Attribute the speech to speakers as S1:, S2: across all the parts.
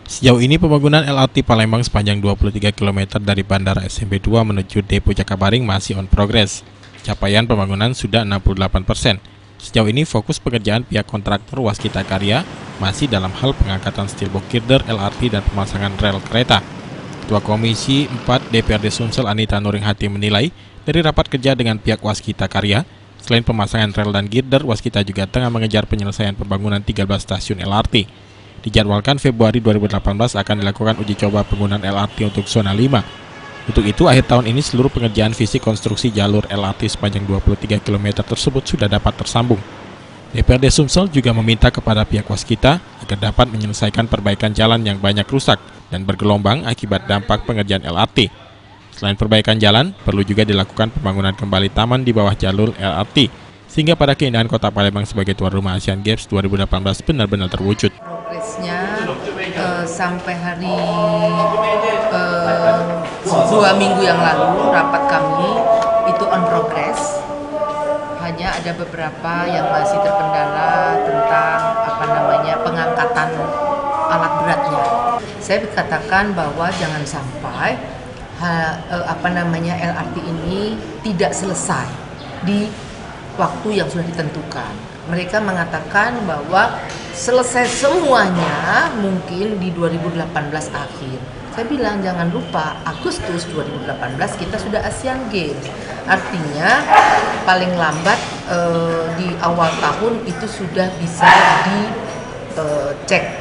S1: Sejauh ini pembangunan LRT Palembang sepanjang 23 km dari Bandara SMB 2 menuju Depo Jakabaring masih on progress. Capaian pembangunan sudah 68%. Sejauh ini fokus pekerjaan pihak kontraktor Waskita Karya masih dalam hal pengangkatan steel box girder LRT dan pemasangan rel kereta. Ketua Komisi 4 DPRD Sumsel Anita Nuringhati menilai dari rapat kerja dengan pihak Waskita Karya, selain pemasangan rel dan girder, Waskita juga tengah mengejar penyelesaian pembangunan 13 stasiun LRT. Dijadwalkan Februari 2018 akan dilakukan uji coba penggunaan LRT untuk zona 5. Untuk itu, akhir tahun ini seluruh pengerjaan fisik konstruksi jalur LRT sepanjang 23 km tersebut sudah dapat tersambung. DPRD Sumsel juga meminta kepada pihak Waskita agar dapat menyelesaikan perbaikan jalan yang banyak rusak dan bergelombang akibat dampak pengerjaan LRT. Selain perbaikan jalan, perlu juga dilakukan pembangunan kembali taman di bawah jalur LRT, sehingga pada keindahan kota Palembang sebagai tuan rumah Asian Games 2018 benar-benar terwujud.
S2: Progresnya sampai hari 2 minggu yang lalu rapat kami itu on progress. Hanya ada beberapa yang masih terkendala tentang pengangkatan alat beratnya. Saya katakan bahwa jangan sampai LRT ini tidak selesai di waktu yang sudah ditentukan. Mereka mengatakan bahwa selesai semuanya mungkin di 2018 akhir. Saya bilang jangan lupa Agustus 2018 kita sudah Asian Games. Artinya paling lambat di awal tahun itu sudah bisa dicek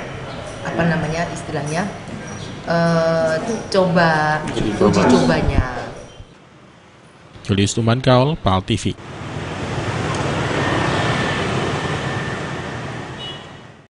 S2: uji cobanya.
S1: Julius Tumankaul, PAL TV.